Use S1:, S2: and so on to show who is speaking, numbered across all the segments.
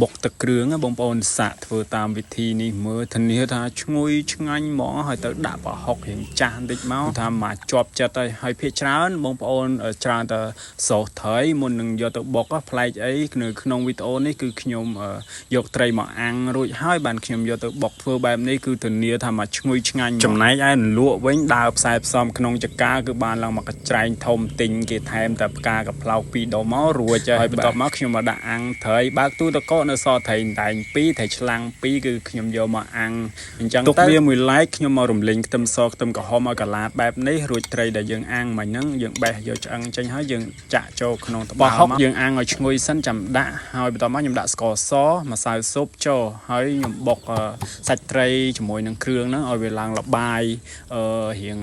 S1: បុកទឹកគ្រឿងបងប្អូនសាក់ធ្វើតាមវិធីនេះមើលធានាថាឈ្ងុយឆ្ងាញ់ហ្មងហើយទៅដាក់ប្រហុករៀងចាស់បន្តិចមកថាមកជាប់ចិត្តហើយភាគច្រើនបងប្អូនច្រើនតែសោសត្រីមុននឹងយកទៅបុកផ្លែកអីនៅក្នុងវីដេអូនេះគឺខ្ញុំយកត្រីមកអាំងរួចហើយបានខ្ញុំយកទៅបុកធ្វើបែបនេះគឺធានាថាមកឈ្ងុយឆ្ងាញ់ចំណែកឯលក់វិញដើរផ្សាយផ្សំក្នុងចកាគឺបានឡើងមកកញ្ច្រែងធំទិញគេថែមតែផ្កាកផ្លោក2ដុំមករួចហើយបន្ទាប់មកខ្ញុំមកដាក់អាំងត្រីបើកទូទឹកកកនៅសល់ត្រីតែង2ត្រីឆ្លាំង2គឺខ្ញុំយកមកអាំងអញ្ចឹងទុកវាមួយឡែកខ្ញុំមករំលីងខ្ទឹមសខ្ទឹមក្រហមឲ្យកឡាតបែបនេះរួចត្រីដែលយើងអាំងមិញហ្នឹងយើងបេះយកឆ្អឹងចេញហើយយើងចាក់ចូលក្នុងត្បាល់មកយើងអាំងឲ្យឈ្ងុយសិនចាំដាក់ហើយបន្ទាប់មកខ្ញុំដាក់ស្ករសម្សៅស៊ុបចូលហើយខ្ញុំបុកសាច់ត្រីជាមួយនឹងគ្រឿងហ្នឹងឲ្យវាឡើងល្បាយរៀង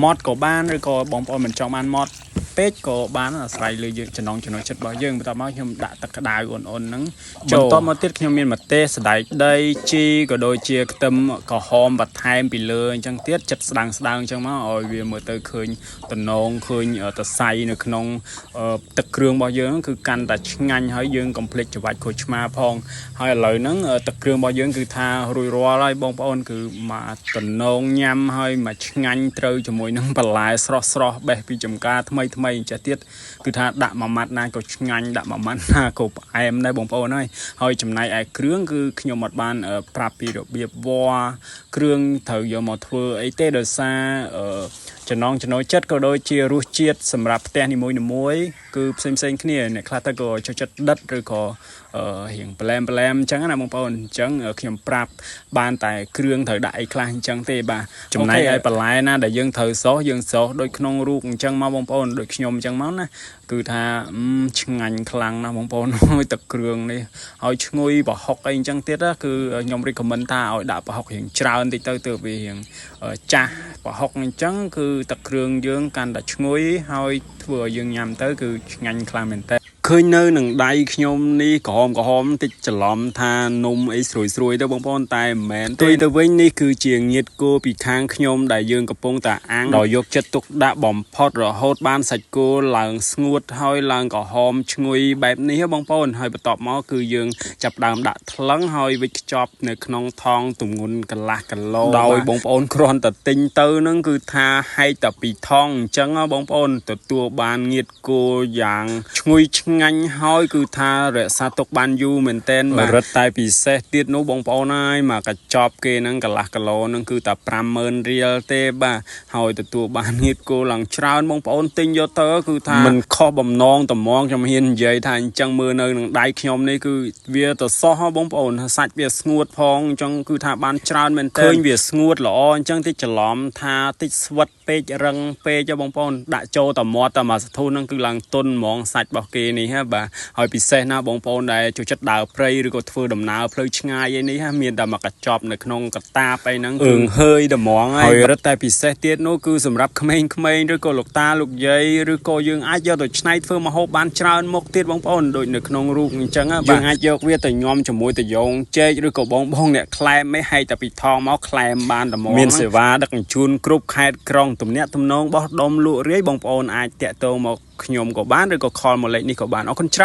S1: ម៉ត់ក៏បានឬក៏បងប្អូនមិនចង់បានម៉ត់ពេកក៏បានអាស្រ័យលើយើងចំណងចំណុចចិត្តរបស់យើងបន្ទាប់មកខ្ញុំដាក់ទឹកក្តៅអ៊ុនហ្នឹងចូលបន្ទាប់មកទៀតខ្ញុំមានម្ទេសសណ្តែកដីជីក៏ដូចជាខ្ទឹមក្រហមបន្ថែមពីលើអញ្ចឹងទៀតចិត្តស្ដាងអញ្ចឹងមកឲ្យវាមើលទៅឃើញតំណងឃើញតសៃនៅក្នុងទឹកគ្រឿងរបស់យើងគឺកាន់តែឆ្ងាញ់ហើយយើងកុំភ្លេចច្របាច់ក្រូចឆ្មាផងហើយឥឡូវហ្នឹងទឹកគ្រឿងរបស់យើងគឺថារួចរាល់ហើយបងប្អូនគឺមកតំណងញ៉ាំហើយមកឆ្ងាញ់ត្រូវជាមួយនឹងបន្លែស្រស់បេះពីចំការថ្មីចេះទៀតគឺថាដាក់មួយម៉ាត់ណាក៏ឆ្ងាញ់ដាក់មួយម៉ាត់ណាក៏ផ្អែមដែរបងប្អូនហើយចំណែកឯគ្រឿងគឺខ្ញុំអត់បានប្រាប់ពីរបៀបវ៉ាគ្រឿងត្រូវយកមកធ្វើអីទេដោយសារចំណងចំណូលចិត្តក៏ដូចជារសជាតិសម្រាប់ផ្ទះនីមួយគឺផ្សេងគ្នាអ្នកខ្លះទៅក៏ចូលចិត្តដិតឬក៏រៀងប្លែមអញ្ចឹងណាបងប្អូនអញ្ចឹងខ្ញុំប្រាប់បានតែគ្រឿងត្រូវដាក់អីខ្លះអញ្ចឹងទេបាទចំណែកឯបន្លែណាដែលយើងត្រូវសោសដូចក្នុងរូបអញ្ចឹងមកបងប្អូនដូចខ្ញុំអញ្ចឹងមកណាគឺថាឆ្ងាញ់ខ្លាំងណាស់បងប្អូនហើយទឹកគ្រឿងនេះហើយឈ្ងុយប្រហុកអីអញ្ចឹងទៀតគឺខ្ញុំ recommend ថាឲ្យដាក់ប្រហុករៀងច្រើនតិចទៅវារៀងចាស់ប្រហុកអញ្ចឹងគឺទឹកគ្រឿងយើងកាន់តែឈ្ងុយហើយធ្វើឲ្យយើងញ៉ាំទៅគឺឆ្ងាញ់ខ្លាំងមែនតើឃើញនៅនឹងដៃខ្ញុំនេះក្រហមតិចច្រឡំថានំអីស្រួយទៅបងប្អូនតែមិនមែនទេទៅវិញនេះគឺជាងៀតគោពីខាងខ្ញុំដែលយើងកំពុងតែអាំងដល់យកចិត្តទុកដាក់បំផុតរហូតបានសាច់គោឡើងស្ងួតហើយឡើងក្រហមឈ្ងុយបែបនេះបងប្អូនហើយបន្ទាប់មកគឺយើងចាប់ដើមដាក់ថ្លឹងហើយវិចខ្ចប់នៅក្នុងថង់ទម្ងន់កន្លះគីឡូដោយបងប្អូនគ្រាន់តែទិញទៅនឹងគឺថាហែកតែពីថង់អញ្ចឹងបងប្អូនទទួលបានងៀតគោយ៉ាងឈ្ងុយឆ្ងាញ់ហើយគឺថារក្សាទុកបានយូរមែនទែនរឹតតែពិសេសទៀតនោះបងប្អូនហើយមកកញ្ចប់គេហ្នឹងកន្លះគីឡូហ្នឹងគឺតែ50000រៀលទេបាទហើយទទួលបានងៀតគោឡើងច្រើនបងប្អូនទិញយកទៅគឺថាមិនខុសបំណងត្មងខ្ញុំហ៊ាននិយាយថាអញ្ចឹងមើលនៅនឹងដៃខ្ញុំនេះគឺវាទៅសោះបងប្អូនសាច់វាស្ងួតផងអញ្ចឹងគឺថាបានច្រើនមែនទែនឃើញវាស្ងួតល្អអញ្ចឹងតិចច្រឡំថាតិចស្វិតពេករឹងពេកបងប្អូនដាក់ចូលតែមាត់តែមួយសធូហ្នឹងគឺឡើងទន់ហ្មងសាច់របស់គេនេះបាទហើយពិសេសណាបងប្អូនដែលចូលចិត្តដើរព្រៃឬក៏ធ្វើដំណើរផ្លូវឆ្ងាយឯនេះមានតែមកកញ្ចប់នៅក្នុងកតាបអីហ្នឹងគឺហើយតែហ្មងហើយរឹតតែពិសេសទៀតនោះគឺសម្រាប់ក្មេងៗឬក៏លោកតាលោកយាយឬក៏យើងអាចយកទៅច្នៃធ្វើម្ហូបបានច្រើនមុខទៀតបងប្អូនដូចនៅក្នុងរូបអញ្ចឹងយើងអាចយកវាទៅញ៉ាំជាមួយតាយ៉ងចេកឬក៏បងអ្នកក្លែមឯងហែកតែពីថងមកក្លែមបានតែហ្មងមានសេវាដឹកជញ្ជូនគ្រប់ខេត្តក្រុងទំនាក់ទំនងបោះដុំលក់រាយបងប្អូនអាចតាក់ទងមកខ្ញុំក៏បានឬក៏ខលមកលេខនេះក៏បានអរគុណច្រើន